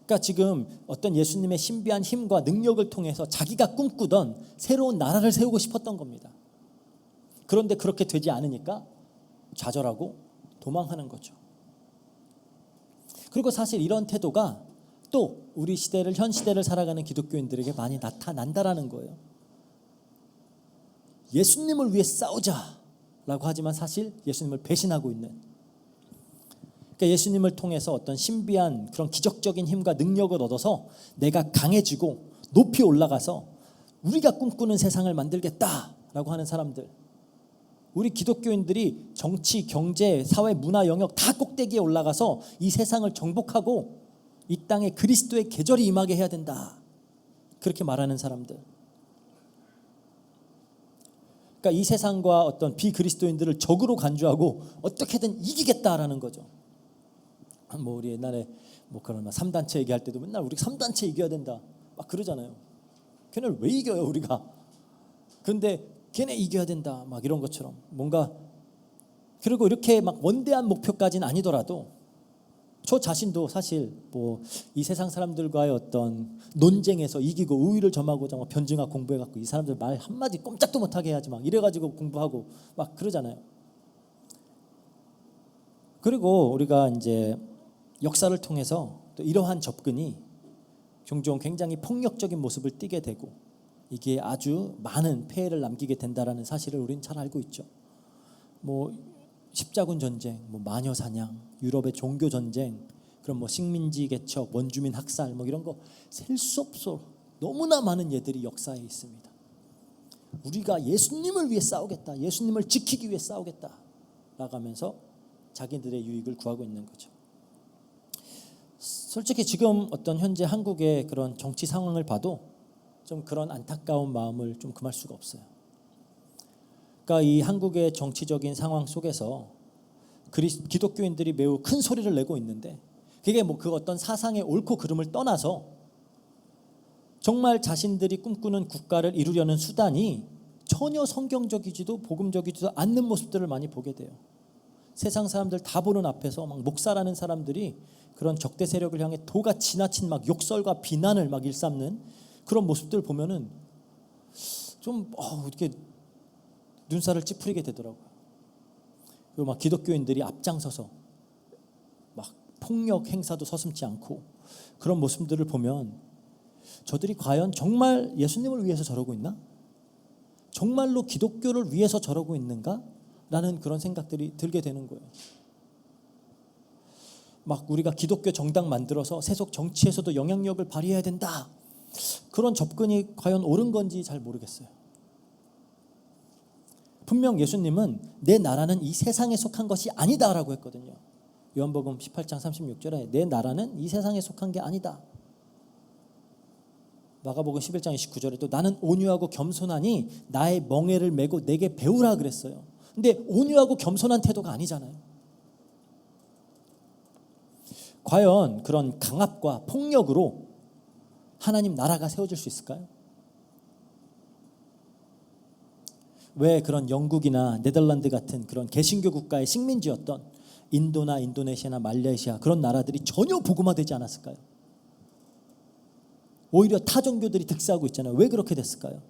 그러니까 지금 어떤 예수님의 신비한 힘과 능력을 통해서 자기가 꿈꾸던 새로운 나라를 세우고 싶었던 겁니다. 그런데 그렇게 되지 않으니까 좌절하고 도망하는 거죠. 그리고 사실 이런 태도가 또 우리 시대를 현 시대를 살아가는 기독교인들에게 많이 나타난다라는 거예요. 예수님을 위해 싸우자라고 하지만 사실 예수님을 배신하고 있는. 그러니까 예수님을 통해서 어떤 신비한 그런 기적적인 힘과 능력을 얻어서 내가 강해지고 높이 올라가서 우리가 꿈꾸는 세상을 만들겠다라고 하는 사람들. 우리 기독교인들이 정치, 경제, 사회, 문화 영역 다 꼭대기에 올라가서 이 세상을 정복하고 이 땅에 그리스도의 계절이 임하게 해야 된다. 그렇게 말하는 사람들. 그러니까 이 세상과 어떤 비그리스도인들을 적으로 간주하고 어떻게든 이기겠다라는 거죠. 뭐 우리 옛날에 뭐 그런 3단체 얘기할 때도 맨날 우리 3단체 이겨야 된다 막 그러잖아요. 걔네를 왜 이겨요 우리가? 근데 걔네 이겨야 된다 막 이런 것처럼 뭔가. 그리고 이렇게 막 원대한 목표까지는 아니더라도 저 자신도 사실 뭐 이 세상 사람들과의 어떤 논쟁에서 이기고 우위를 점하고자 막 변증학 공부해갖고 이 사람들 말 한마디 꼼짝도 못하게 해야지 막 이래가지고 공부하고 막 그러잖아요. 그리고 우리가 이제 역사를 통해서 또 이러한 접근이 종종 굉장히 폭력적인 모습을 띠게 되고 이게 아주 많은 폐해를 남기게 된다라는 사실을 우리는 잘 알고 있죠. 뭐 십자군 전쟁, 뭐 마녀 사냥, 유럽의 종교 전쟁, 그런 뭐 식민지 개척, 원주민 학살, 뭐 이런 거 셀 수 없어 너무나 많은 예들이 역사에 있습니다. 우리가 예수님을 위해 싸우겠다, 예수님을 지키기 위해 싸우겠다 라가면서 자기들의 유익을 구하고 있는 거죠. 솔직히 지금 어떤 현재 한국의 그런 정치 상황을 봐도 좀 그런 안타까운 마음을 좀 금할 수가 없어요. 그러니까 이 한국의 정치적인 상황 속에서 기독교인들이 매우 큰 소리를 내고 있는데 그게 뭐 그 어떤 사상의 옳고 그름을 떠나서 정말 자신들이 꿈꾸는 국가를 이루려는 수단이 전혀 성경적이지도 복음적이지도 않는 모습들을 많이 보게 돼요. 세상 사람들 다 보는 앞에서 막 목사라는 사람들이 그런 적대 세력을 향해 도가 지나친 막 욕설과 비난을 막 일삼는 그런 모습들 보면은 좀 이렇게 눈살을 찌푸리게 되더라고요. 그리고 막 기독교인들이 앞장서서 막 폭력 행사도 서슴지 않고 그런 모습들을 보면 저들이 과연 정말 예수님을 위해서 저러고 있나? 정말로 기독교를 위해서 저러고 있는가? 라는 그런 생각들이 들게 되는 거예요. 막 우리가 기독교 정당 만들어서 세속 정치에서도 영향력을 발휘해야 된다. 그런 접근이 과연 옳은 건지 잘 모르겠어요. 분명 예수님은 내 나라는 이 세상에 속한 것이 아니다라고 했거든요. 요한복음 18장 36절에 내 나라는 이 세상에 속한 게 아니다. 마가복음 11장 29절에도 나는 온유하고 겸손하니 나의 멍에를 메고 내게 배우라 그랬어요. 근데 온유하고 겸손한 태도가 아니잖아요. 과연 그런 강압과 폭력으로 하나님 나라가 세워질 수 있을까요? 왜 그런 영국이나 네덜란드 같은 그런 개신교 국가의 식민지였던 인도나 인도네시아나 말레이시아 그런 나라들이 전혀 복음화되지 않았을까요? 오히려 타 종교들이 득세하고 있잖아요. 왜 그렇게 됐을까요?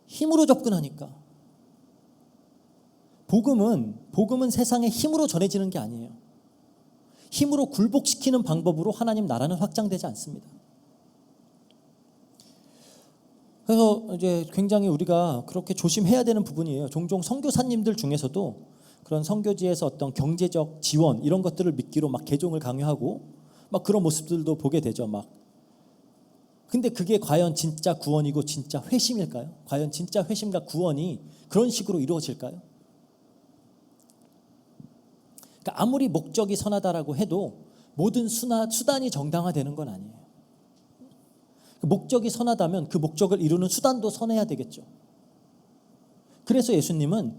힘으로 접근하니까. 복음은 세상에 힘으로 전해지는 게 아니에요. 힘으로 굴복시키는 방법으로 하나님 나라는 확장되지 않습니다. 그래서 이제 굉장히 우리가 그렇게 조심해야 되는 부분이에요. 종종 선교사님들 중에서도 그런 선교지에서 어떤 경제적 지원 이런 것들을 미끼로 막 개종을 강요하고 막 그런 모습들도 보게 되죠. 막. 근데 그게 과연 진짜 구원이고 진짜 회심일까요? 과연 진짜 회심과 구원이 그런 식으로 이루어질까요? 그러니까 아무리 목적이 선하다라고 해도 모든 수단이 정당화되는 건 아니에요. 목적이 선하다면 그 목적을 이루는 수단도 선해야 되겠죠. 그래서 예수님은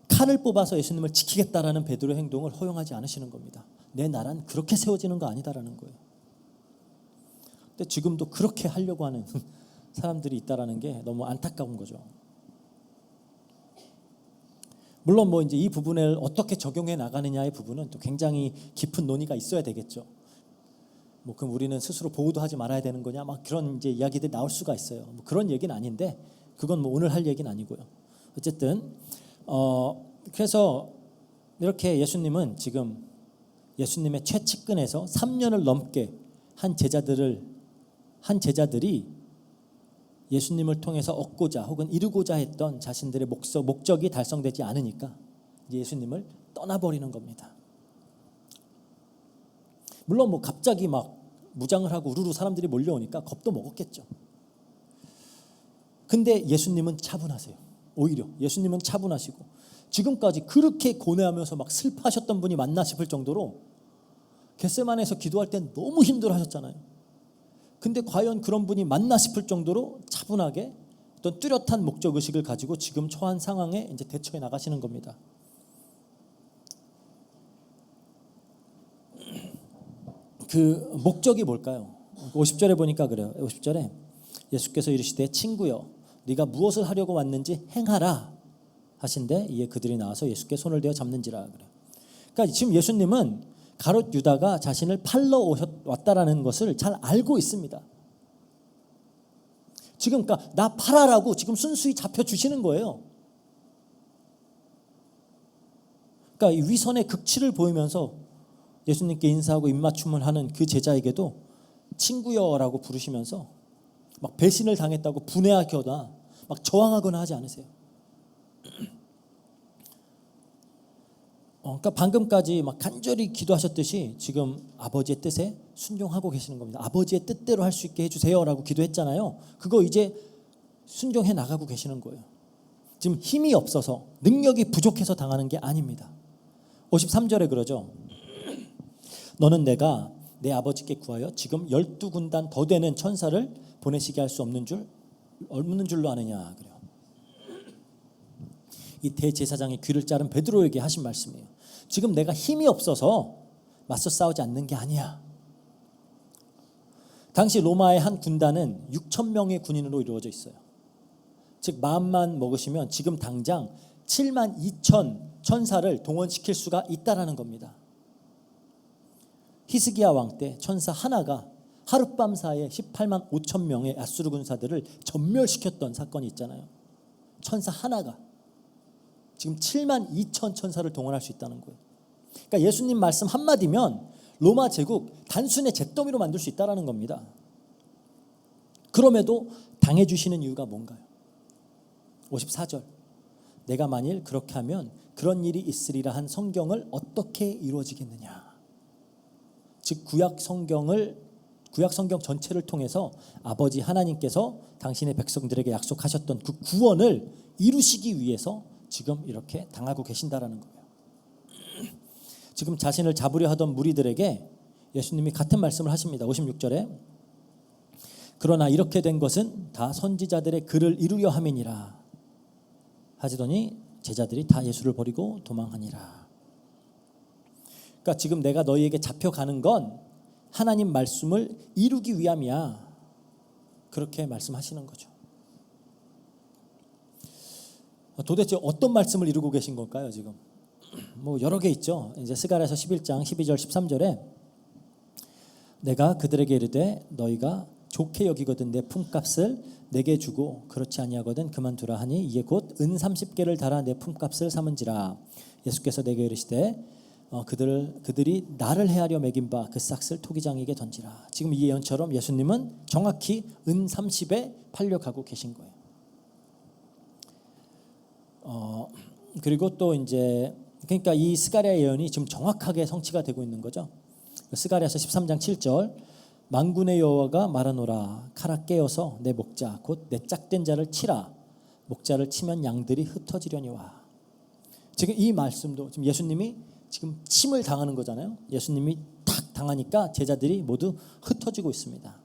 칼을 뽑아서 예수님을 지키겠다라는 베드로의 행동을 허용하지 않으시는 겁니다. 내 나라는 그렇게 세워지는 거 아니다라는 거예요. 근데 지금도 그렇게 하려고 하는 사람들이 있다라는 게 너무 안타까운 거죠. 물론 뭐 이제 이 부분을 어떻게 적용해 나가느냐의 부분은 또 굉장히 깊은 논의가 있어야 되겠죠. 뭐 그럼 우리는 스스로 보호도 하지 말아야 되는 거냐? 막 그런 이제 이야기들이 나올 수가 있어요. 뭐 그런 얘기는 아닌데 그건 뭐 오늘 할 얘기는 아니고요. 어쨌든 그래서 이렇게 예수님은 지금 예수님의 최측근에서 3년을 넘게 한 제자들이 예수님을 통해서 얻고자 혹은 이루고자 했던 자신들의 목적이 달성되지 않으니까 예수님을 떠나버리는 겁니다. 물론 뭐 갑자기 막 무장을 하고 우르르 사람들이 몰려오니까 겁도 먹었겠죠. 근데 예수님은 차분하세요. 오히려 예수님은 차분하시고 지금까지 그렇게 고뇌하면서 막 슬퍼하셨던 분이 맞나 싶을 정도로 겟세마네에서 기도할 땐 너무 힘들어하셨잖아요. 근데 과연 그런 분이 맞나 싶을 정도로 차분하게 어떤 뚜렷한 목적 의식을 가지고 지금 처한 상황에 이제 대처해 나가시는 겁니다. 그 목적이 뭘까요? 50절에 보니까 그래요. 50절에 예수께서 이르시되 친구여 네가 무엇을 하려고 왔는지 행하라 하신데 이에 그들이 나와서 예수께 손을 대어 잡는지라 그래요. 그러니까 지금 예수님은 가롯 유다가 자신을 팔러 왔다라는 것을 잘 알고 있습니다. 지금 그러니까 나 팔아라고 지금 순수히 잡혀 주시는 거예요. 그러니까 이 위선의 극치를 보이면서 예수님께 인사하고 입맞춤을 하는 그 제자에게도 친구여라고 부르시면서 막 배신을 당했다고 분해하거나 막 저항하거나 하지 않으세요. 그러니까 방금까지 막 간절히 기도하셨듯이 지금 아버지의 뜻에 순종하고 계시는 겁니다. 아버지의 뜻대로 할 수 있게 해주세요라고 기도했잖아요. 그거 이제 순종해 나가고 계시는 거예요. 지금 힘이 없어서 능력이 부족해서 당하는 게 아닙니다. 53절에 그러죠. 너는 내가 내 아버지께 구하여 지금 12군단 더 되는 천사를 보내시게 할 수 없는 줄로 아느냐 그래요. 이 대제사장의 귀를 자른 베드로에게 하신 말씀이에요. 지금 내가 힘이 없어서 맞서 싸우지 않는 게 아니야. 당시 로마의 한 군단은 6천 명의 군인으로 이루어져 있어요. 즉 마음만 먹으시면 지금 당장 7만 2천 천사를 동원시킬 수가 있다라는 겁니다. 히스기야 왕 때 천사 하나가 하룻밤 사이에 18만 5천 명의 아수르 군사들을 전멸시켰던 사건이 있잖아요. 천사 하나가 지금 7만 2천 천사를 동원할 수 있다는 거예요. 그러니까 예수님 말씀 한마디면 로마 제국 단순히 잿더미로 만들 수 있다는 겁니다. 그럼에도 당해주시는 이유가 뭔가요? 54절 내가 만일 그렇게 하면 그런 일이 있으리라 한 성경을 어떻게 이루어지겠느냐. 즉 구약 성경 전체를 통해서 아버지 하나님께서 당신의 백성들에게 약속하셨던 그 구원을 이루시기 위해서 지금 이렇게 당하고 계신다라는 거예요. 지금 자신을 잡으려 하던 무리들에게 예수님이 같은 말씀을 하십니다. 56절에 그러나 이렇게 된 것은 다 선지자들의 글을 이루려 함이니라 하시더니 제자들이 다 예수를 버리고 도망하니라. 그러니까 지금 내가 너희에게 잡혀가는 건 하나님 말씀을 이루기 위함이야. 그렇게 말씀하시는 거죠. 도대체 어떤 말씀을 이루고 계신 걸까요, 지금? 뭐 여러 개 있죠. 이제 스가랴서 11장 12절 13절에 내가 그들에게 이르되 너희가 좋게 여기거든 내 품값을 내게 주고 그렇지 아니하거든 그만두라 하니 이게 곧 은 30개를 달아 내 품값을 삼은지라. 예수께서 내게 이르시되 그들이 나를 헤아려 매긴 바 그 싹을 토기장에게 던지라. 지금 이 예언처럼 예수님은 정확히 은 30에 팔려가고 계신 거예요. 그리고 또 이제 그러니까 이 스가랴 예언이 지금 정확하게 성취가 되고 있는 거죠. 스가랴서 13장 7절 만군의 여호와가 말하노라 칼아 깨어서 내 목자 곧 내 짝된 자를 치라. 목자를 치면 양들이 흩어지려니와. 지금 이 말씀도 지금 예수님이 지금 침을 당하는 거잖아요. 예수님이 탁 당하니까 제자들이 모두 흩어지고 있습니다.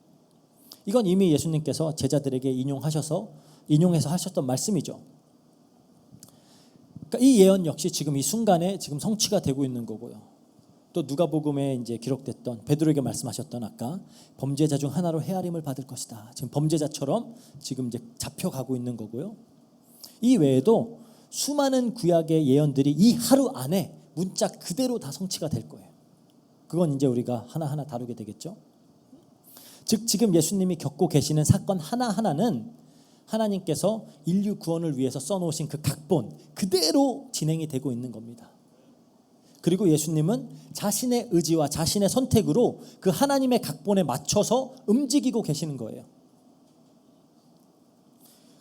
이건 이미 예수님께서 제자들에게 인용해서 하셨던 말씀이죠. 그러니까 이 예언 역시 지금 이 순간에 지금 성취가 되고 있는 거고요. 또 누가복음에 이제 기록됐던 베드로에게 말씀하셨던 아까 범죄자 중 하나로 헤아림을 받을 것이다. 지금 범죄자처럼 지금 이제 잡혀가고 있는 거고요. 이 외에도 수많은 구약의 예언들이 이 하루 안에 문자 그대로 다 성취가 될 거예요. 그건 이제 우리가 하나하나 다루게 되겠죠. 즉 지금 예수님이 겪고 계시는 사건 하나하나는 하나님께서 인류 구원을 위해서 써놓으신 그 각본 그대로 진행이 되고 있는 겁니다. 그리고 예수님은 자신의 의지와 자신의 선택으로 그 하나님의 각본에 맞춰서 움직이고 계시는 거예요.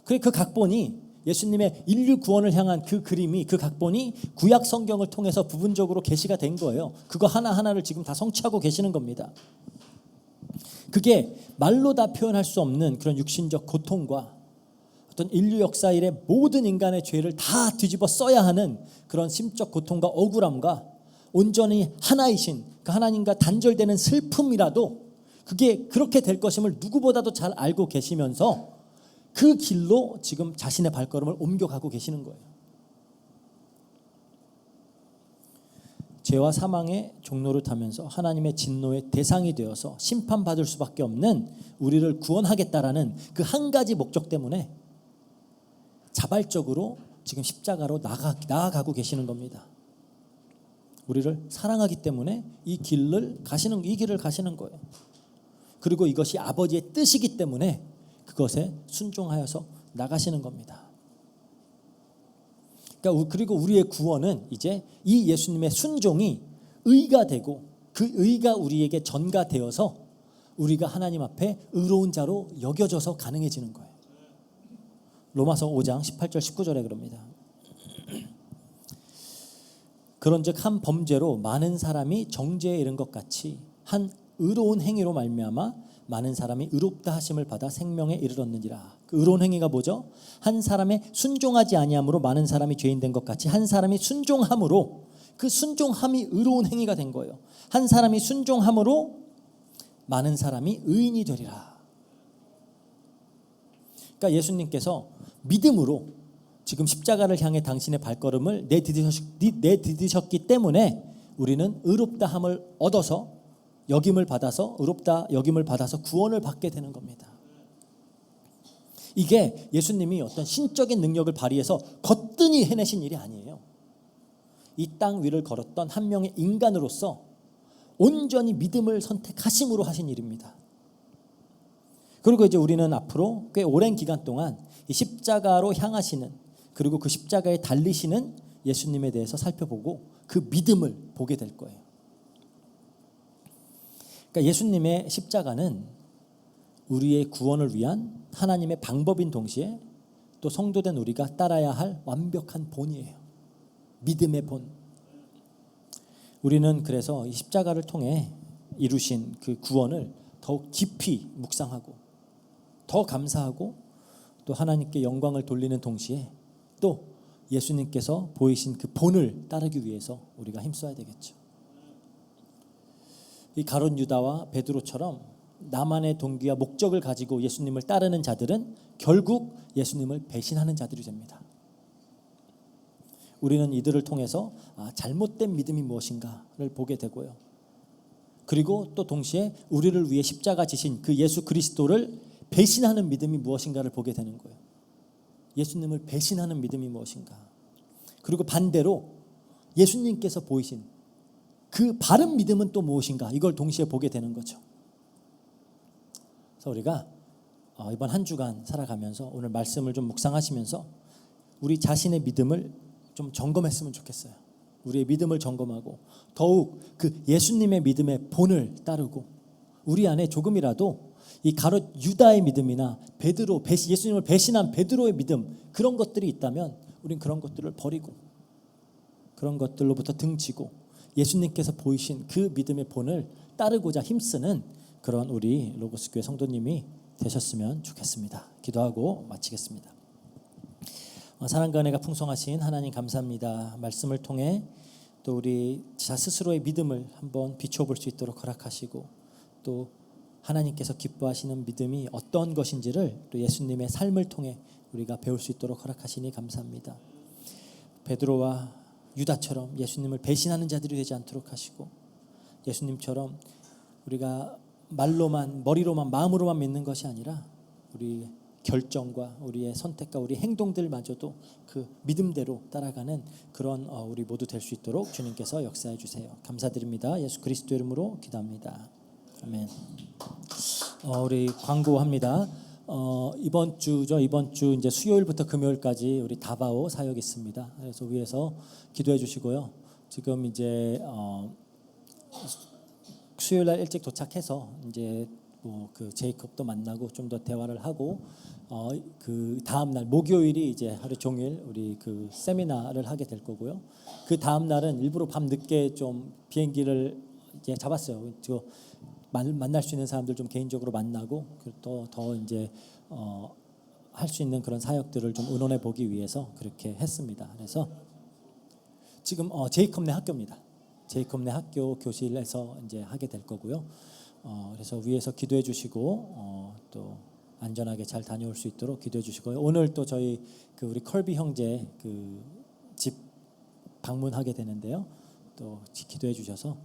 그 각본이 예수님의 인류 구원을 향한 그 그림이 그 각본이 구약 성경을 통해서 부분적으로 계시가 된 거예요. 그거 하나하나를 지금 다 성취하고 계시는 겁니다. 그게 말로 다 표현할 수 없는 그런 육신적 고통과 어떤 인류 역사 일의 모든 인간의 죄를 다 뒤집어 써야 하는 그런 심적 고통과 억울함과 온전히 하나이신 그 하나님과 단절되는 슬픔이라도 그게 그렇게 될 것임을 누구보다도 잘 알고 계시면서 그 길로 지금 자신의 발걸음을 옮겨가고 계시는 거예요. 죄와 사망의 종로를 타면서 하나님의 진노의 대상이 되어서 심판받을 수밖에 없는 우리를 구원하겠다라는 그 한 가지 목적 때문에 자발적으로 지금 십자가로 나아가고 계시는 겁니다. 우리를 사랑하기 때문에 이 길을 가시는 거예요. 그리고 이것이 아버지의 뜻이기 때문에 그것에 순종하여서 나가시는 겁니다. 그러니까 그리고 우리의 구원은 이제 이 예수님의 순종이 의가 되고 그 의가 우리에게 전가되어서 우리가 하나님 앞에 의로운 자로 여겨져서 가능해지는 거예요. 로마서 5장 18절 19절에 그럽니다. 그런즉 한 범죄로 많은 사람이 정죄에 이른 것 같이 한 의로운 행위로 말미암아 많은 사람이 의롭다 하심을 받아 생명에 이르렀느니라. 그 의로운 행위가 뭐죠? 한 사람의 순종하지 아니함으로 많은 사람이 죄인 된 것 같이 한 사람이 순종함으로 그 순종함이 의로운 행위가 된 거예요. 한 사람이 순종함으로 많은 사람이 의인이 되리라. 그러니까 예수님께서 믿음으로 지금 십자가를 향해 당신의 발걸음을 내디디셨기 때문에 우리는 의롭다함을 얻어서 의롭다 여김을 받아서 구원을 받게 되는 겁니다. 이게 예수님이 어떤 신적인 능력을 발휘해서 거뜬히 해내신 일이 아니에요. 이 땅 위를 걸었던 한 명의 인간으로서 온전히 믿음을 선택하심으로 하신 일입니다. 그리고 이제 우리는 앞으로 꽤 오랜 기간 동안 이 십자가로 향하시는 그리고 그 십자가에 달리시는 예수님에 대해서 살펴보고 그 믿음을 보게 될 거예요. 그러니까 예수님의 십자가는 우리의 구원을 위한 하나님의 방법인 동시에 또 성도된 우리가 따라야 할 완벽한 본이에요. 믿음의 본. 우리는 그래서 이 십자가를 통해 이루신 그 구원을 더욱 깊이 묵상하고 더 감사하고 또 하나님께 영광을 돌리는 동시에 또 예수님께서 보이신 그 본을 따르기 위해서 우리가 힘써야 되겠죠. 이 가룟 유다와 베드로처럼 나만의 동기와 목적을 가지고 예수님을 따르는 자들은 결국 예수님을 배신하는 자들이 됩니다. 우리는 이들을 통해서 잘못된 믿음이 무엇인가를 보게 되고요. 그리고 또 동시에 우리를 위해 십자가 지신 그 예수 그리스도를 배신하는 믿음이 무엇인가를 보게 되는 거예요. 예수님을 배신하는 믿음이 무엇인가? 그리고 반대로 예수님께서 보이신 그 바른 믿음은 또 무엇인가? 이걸 동시에 보게 되는 거죠. 그래서 우리가 이번 한 주간 살아가면서 오늘 말씀을 좀 묵상하시면서 우리 자신의 믿음을 좀 점검했으면 좋겠어요. 우리의 믿음을 점검하고 더욱 그 예수님의 믿음의 본을 따르고 우리 안에 조금이라도 이 가롯 유다의 믿음이나 베드로 예수님을 배신한 베드로의 믿음 그런 것들이 있다면 우린 그런 것들을 버리고 그런 것들로부터 등지고 예수님께서 보이신 그 믿음의 본을 따르고자 힘쓰는 그런 우리 로고스 교회 성도님이 되셨으면 좋겠습니다. 기도하고 마치겠습니다. 사랑과 은혜가 풍성하신 하나님 감사합니다. 말씀을 통해 또 우리 자 스스로의 믿음을 한번 비춰볼 수 있도록 허락하시고 또 하나님께서 기뻐하시는 믿음이 어떤 것인지를 또 예수님의 삶을 통해 우리가 배울 수 있도록 허락하시니 감사합니다. 베드로와 유다처럼 예수님을 배신하는 자들이 되지 않도록 하시고 예수님처럼 우리가 말로만 머리로만 마음으로만 믿는 것이 아니라 우리 결정과 우리의 선택과 우리 행동들마저도 그 믿음대로 따라가는 그런 우리 모두 될 수 있도록 주님께서 역사해 주세요. 감사드립니다. 예수 그리스도 이름으로 기도합니다. 아멘. 우리 광고합니다. 이번 주 이제 수요일부터 금요일까지 우리 다바오 사역 있습니다. 그래서 위에서 기도해 주시고요. 지금 이제 수요일 날 일찍 도착해서 이제 뭐 그 제이콥도 만나고 좀 더 대화를 하고 그 다음 날 목요일이 이제 하루 종일 우리 그 세미나를 하게 될 거고요. 그 다음 날은 일부러 밤 늦게 좀 비행기를 이제 잡았어요. 저 만날 수 있는 사람들 좀 개인적으로 만나고 더 이제 할 수 있는 그런 사역들을 좀 의논해 보기 위해서 그렇게 했습니다. 그래서 지금 제이콥네 학교입니다. 제이콥네 학교 교실에서 이제 하게 될 거고요. 그래서 위에서 기도해 주시고 또 안전하게 잘 다녀올 수 있도록 기도해 주시고요. 오늘 또 저희 그 우리 컬비 형제 그 집 방문하게 되는데요. 또 기도해 주셔서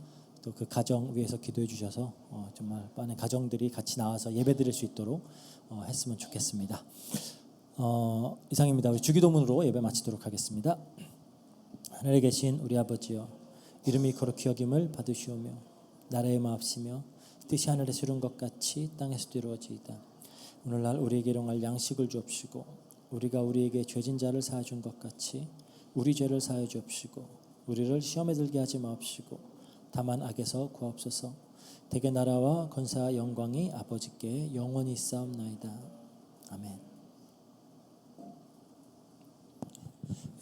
또 그 가정 위해서 기도해 주셔서 정말 많은 가정들이 같이 나와서 예배드릴 수 있도록 했으면 좋겠습니다. 이상입니다. 우리 주기도문으로 예배 마치도록 하겠습니다. 하늘에 계신 우리 아버지여 이름이 거룩히 여김을 받으시오며 나라의 마옵시며 뜻이 하늘에서 이룬 것 같이 땅에서도 이루어지이다. 오늘날 우리에게 일용할 양식을 주옵시고 우리가 우리에게 죄진 자를 사하여 준 것 같이 우리 죄를 사하여 주옵시고 우리를 시험에 들게 하지 마옵시고 다만 악에서 구하옵소서. 대개 나라와 권세와 영광이 아버지께 영원히 있사옵나이다. 아멘.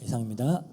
이상입니다.